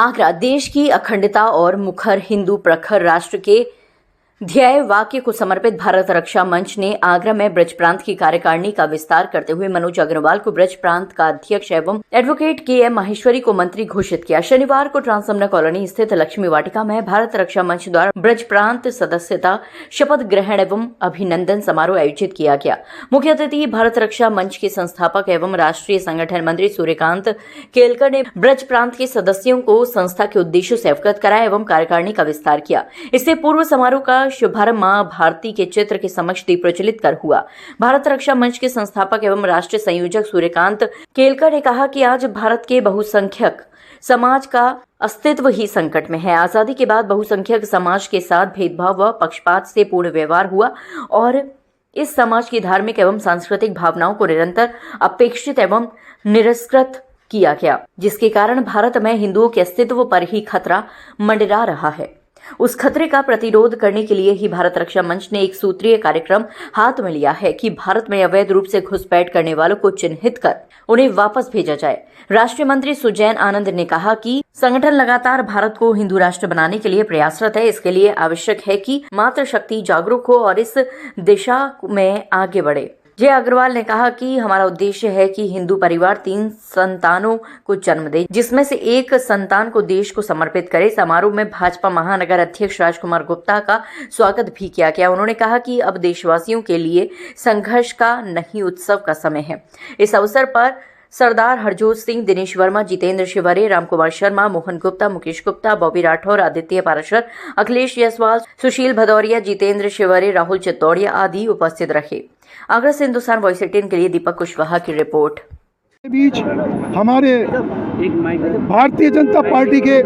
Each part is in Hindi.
आगरा देश की अखंडता और मुखर हिंदू प्रखर राष्ट्र के ध्येय वाक्य को समर्पित भारत रक्षा मंच ने आगरा में ब्रज प्रांत की कार्यकारिणी का विस्तार करते हुए मनोज अग्रवाल को ब्रज प्रांत का अध्यक्ष एवं एडवोकेट के.एम. माहेश्वरी को मंत्री घोषित किया। शनिवार को ट्रांसजमुना कॉलोनी स्थित लक्ष्मी वाटिका में भारत रक्षा मंच द्वारा ब्रज प्रांत सदस्यता शपथ ग्रहण एवं अभिनंदन समारोह आयोजित किया गया। मुख्य अतिथि भारत रक्षा मंच के संस्थापक एवं राष्ट्रीय संगठन मंत्री सूर्यकांत केलकर ने ब्रज प्रांत के सदस्यों को संस्था के उद्देश्यों से अवगत कराया एवं कार्यकारिणी का विस्तार किया। इससे पूर्व समारोह का शुभारंभ मां भारती के चित्र के समक्ष दीप प्रज्वलित कर हुआ। भारत रक्षा मंच के संस्थापक एवं राष्ट्रीय संयोजक सूर्यकांत केलकर ने कहा कि आज भारत के बहुसंख्यक समाज का अस्तित्व ही संकट में है। आजादी के बाद बहुसंख्यक समाज के साथ भेदभाव व पक्षपात से पूर्ण व्यवहार हुआ और इस समाज की धार्मिक एवं सांस्कृतिक भावनाओं को निरंतर अपेक्षित एवं निरस्कृत किया गया, जिसके कारण भारत में हिंदुओं के अस्तित्व पर ही खतरा मंडरा रहा है। उस खतरे का प्रतिरोध करने के लिए ही भारत रक्षा मंच ने एक सूत्रीय कार्यक्रम हाथ में लिया है कि भारत में अवैध रूप से घुसपैठ करने वालों को चिन्हित कर उन्हें वापस भेजा जाए। राष्ट्रीय मंत्री सुजैन आनंद ने कहा कि संगठन लगातार भारत को हिंदू राष्ट्र बनाने के लिए प्रयासरत है। इसके लिए आवश्यक है कि मातृशक्ति जागरूक हो और इस दिशा में आगे बढ़े। जय अग्रवाल ने कहा कि हमारा उद्देश्य है कि हिंदू परिवार 3 संतानों को जन्म दे, जिसमें से एक संतान को देश को समर्पित करे। समारोह में भाजपा महानगर अध्यक्ष राजकुमार गुप्ता का स्वागत भी किया गया। उन्होंने कहा कि अब देशवासियों के लिए संघर्ष का नहीं उत्सव का समय है। इस अवसर पर सरदार हरजोत सिंह, दिनेश वर्मा, जितेंद्र शिवरे, रामकुमार शर्मा, मोहन गुप्ता, मुकेश गुप्ता, बॉबी राठौर, आदित्य पाराशर, अखिलेश जायसवाल, सुशील भदौरिया, जितेंद्र शिवरे, राहुल चित्तौड़िया आदि उपस्थित रहे। आगरा से हिंदुस्तान वॉइस 18 के लिए दीपक कुशवाहा की रिपोर्ट। बीच हमारे भारतीय जनता पार्टी के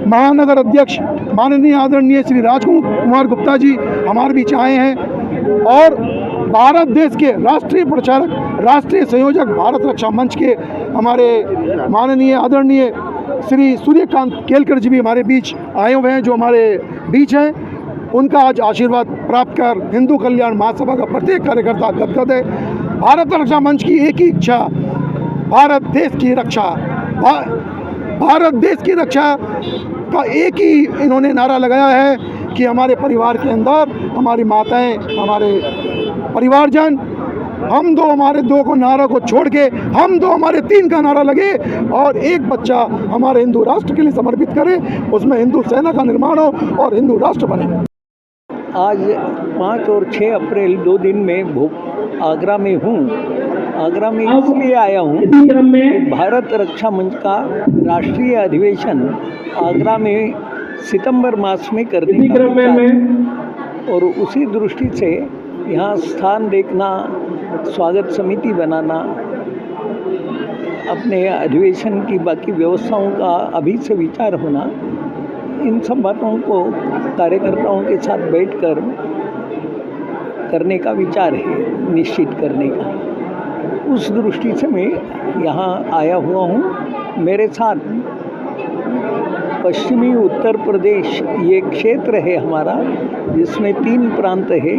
महानगर अध्यक्ष माननीय आदरणीय श्री राजकुमार गुप्ता जी हमारे बीच आए हैं और भारत देश के राष्ट्रीय प्रचारक, राष्ट्रीय संयोजक भारत रक्षा मंच के हमारे माननीय आदरणीय श्री सूर्यकांत केलकर जी भी हमारे बीच आए हुए हैं, जो हमारे बीच हैं। उनका आज आशीर्वाद प्राप्त कर हिंदू कल्याण महासभा का प्रत्येक कार्यकर्ता गदगद है। भारत रक्षा मंच की एक ही इच्छा, भारत देश की रक्षा, भारत देश की रक्षा का एक ही इन्होंने नारा लगाया है कि हमारे परिवार के अंदर हमारी माताएं, हमारे परिवारजन, हम दो हमारे 2 को नारा को छोड़ के हम 2 हमारे 3 का नारा लगे और एक बच्चा हमारे हिंदू राष्ट्र के लिए समर्पित करे, उसमें हिंदू सेना का निर्माण हो और हिंदू राष्ट्र बने। आज 5 और 6 अप्रैल 2 दिन में आगरा में हूँ। आगरा में इसलिए आया हूँ कि भारत रक्षा मंच का राष्ट्रीय अधिवेशन आगरा में सितंबर मास में करने का विचार और उसी दृष्टि से यहाँ स्थान देखना, स्वागत समिति बनाना, अपने अधिवेशन की बाकी व्यवस्थाओं का अभी से विचार होना, इन सब बातों को कार्यकर्ताओं के साथ बैठकर करने का विचार है, निश्चित करने का। उस दृष्टि से मैं यहाँ आया हुआ हूँ। मेरे साथ पश्चिमी उत्तर प्रदेश ये क्षेत्र है हमारा, जिसमें 3 प्रांत है,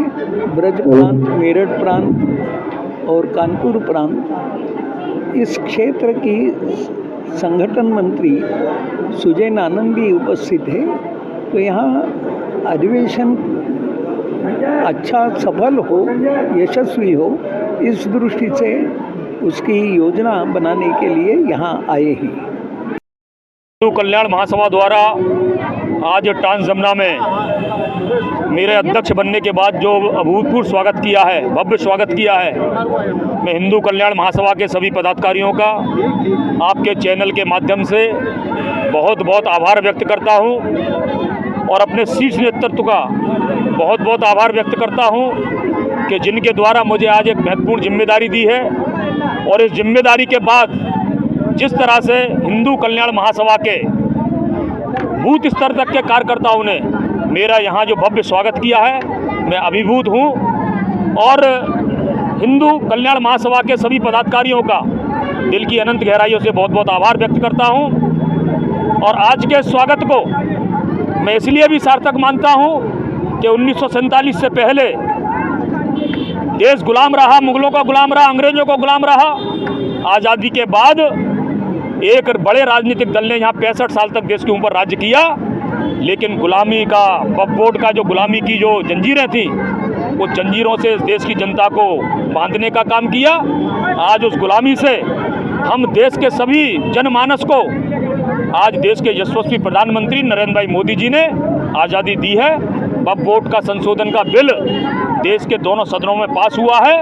ब्रज प्रांत, मेरठ प्रांत और कानपुर प्रांत। इस क्षेत्र की संगठन मंत्री सुजैन आनंद भी उपस्थित है। तो यहाँ अधिवेशन अच्छा सफल हो, यशस्वी हो, इस दृष्टि से उसकी योजना बनाने के लिए यहाँ आए हैं। हिंदू कल्याण महासभा द्वारा आज ट्रांसजमुना में मेरे अध्यक्ष बनने के बाद जो अभूतपूर्व स्वागत किया है, भव्य स्वागत किया है, मैं हिंदू कल्याण महासभा के सभी पदाधिकारियों का आपके चैनल के माध्यम से बहुत बहुत आभार व्यक्त करता हूं और अपने शीर्ष नेतृत्व का बहुत बहुत आभार व्यक्त करता हूं कि जिनके द्वारा मुझे आज एक महत्वपूर्ण जिम्मेदारी दी है। और इस जिम्मेदारी के बाद जिस तरह से हिंदू कल्याण महासभा के बूथ स्तर तक के कार्यकर्ताओं ने मेरा यहाँ जो भव्य स्वागत किया है, मैं अभिभूत हूँ और हिंदू कल्याण महासभा के सभी पदाधिकारियों का दिल की अनंत गहराइयों से बहुत बहुत आभार व्यक्त करता हूँ। और आज के स्वागत को मैं इसलिए भी सार्थक मानता हूँ कि 1947 से पहले देश गुलाम रहा, मुगलों का गुलाम रहा, अंग्रेजों का गुलाम रहा। आज़ादी के बाद एक बड़े राजनीतिक दल ने यहाँ 65 साल तक देश के ऊपर राज्य किया, लेकिन गुलामी का वक्फ का जो गुलामी की जो जंजीरें थी, वो जंजीरों से देश की जनता को बांधने का काम किया। आज उस गुलामी से हम देश के सभी जनमानस को, आज देश के यशस्वी प्रधानमंत्री नरेंद्र भाई मोदी जी ने आज़ादी दी है। वक्फ का संशोधन का बिल देश के दोनों सदनों में पास हुआ है।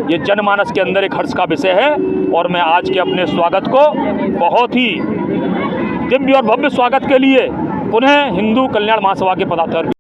ये जनमानस के अंदर एक हर्ष का विषय है और मैं आज के अपने स्वागत को बहुत ही दिव्य और भव्य स्वागत के लिए पुनः हिंदू कल्याण महासभा के पदाधिकारी